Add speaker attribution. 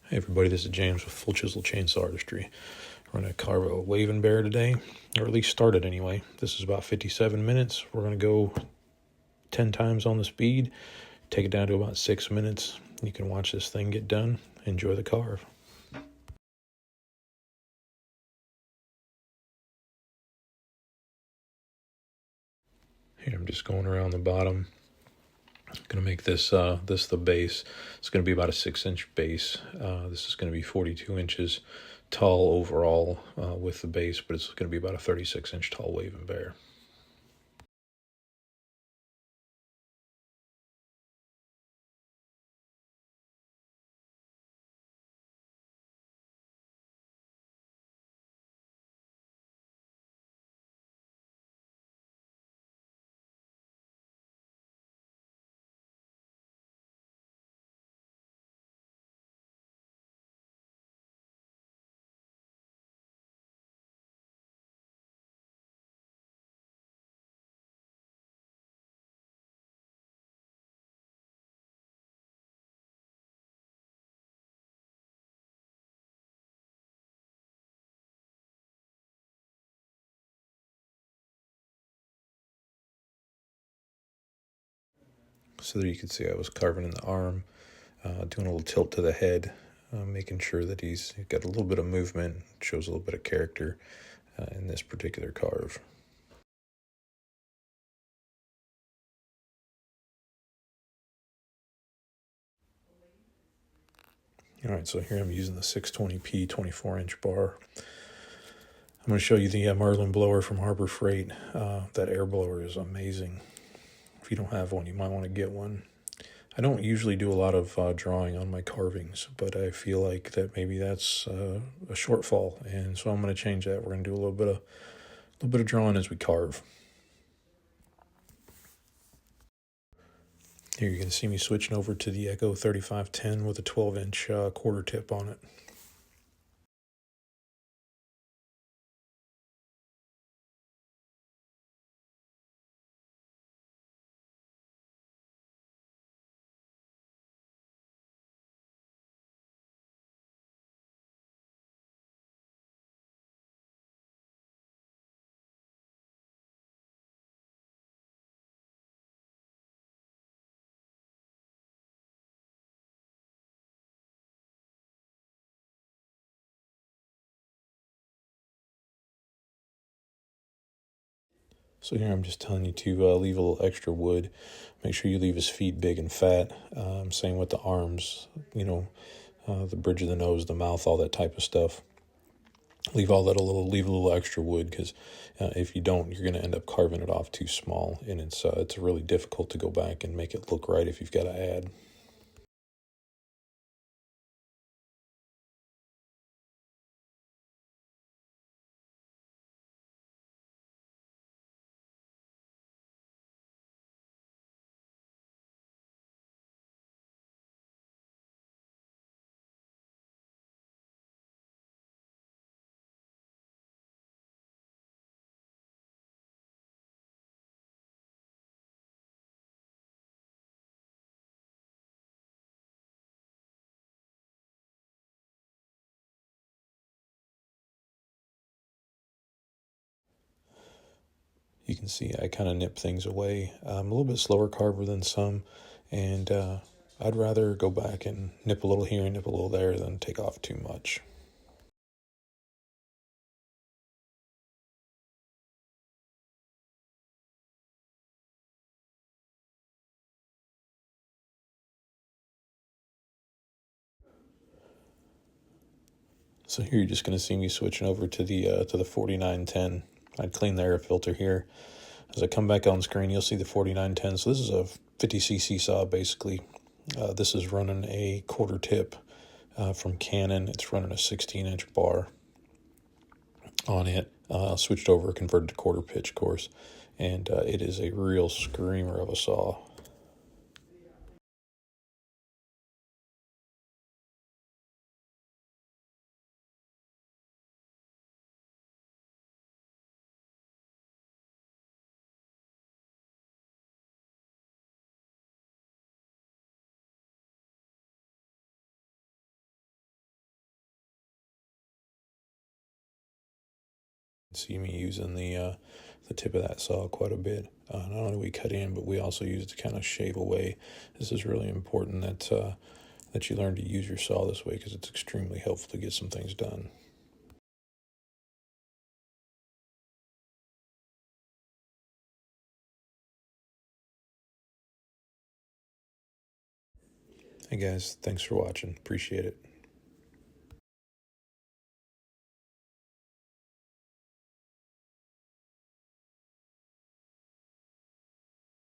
Speaker 1: Hey everybody, this is James with Full Chisel Chainsaw Artistry. We're going to carve a waving bear today, or at least start it anyway. This is about 57 minutes. We're going to go 10 times on the speed, take it down to about 6 minutes. You can watch this thing get done. Enjoy the carve. Here I'm just going around the bottom. Going to make this the base. It's going to be about a 6-inch base. This is going to be 42 inches tall overall with the base, but it's going to be about a 36-inch tall waving bear. So there you can see I was carving in the arm, doing a little tilt to the head, making sure that he's got a little bit of movement, shows a little bit of character in this particular carve. All right, so here I'm using the 620p 24-inch bar. I'm going to show you the Merlin blower from Harbor Freight. That air blower is amazing. If you don't have one, you might want to get one. I don't usually do a lot of drawing on my carvings, but I feel like that maybe that's a shortfall, and so I'm going to change that. We're going to do a little bit of drawing as we carve. Here you can see me switching over to the Echo 3510 with a 12-inch quarter tip on it. So here I'm just telling you to leave a little extra wood. Make sure you leave his feet big and fat. Same with the arms, the bridge of the nose, the mouth, all that type of stuff. Leave a little extra wood, because if you don't, you're going to end up carving it off too small, and it's really difficult to go back and make it look right if you've got to add. You can see I kind of nip things away. I'm a little bit slower carver than some, and I'd rather go back and nip a little here and nip a little there than take off too much. So here you're just going to see me switching over to the 4910. I'd clean the air filter here. As I come back on screen, you'll see the 4910. So this is a 50cc saw, basically. This is running a quarter tip from Canon. It's running a 16-inch bar on it. Switched over, converted to quarter pitch, of course. And it is a real screamer of a saw. See me using the tip of that saw quite a bit. Not only do we cut in, but we also use it to kind of shave away. This is really important that you learn to use your saw this way, because it's extremely helpful to get some things done. Hey guys, thanks for watching. Appreciate it.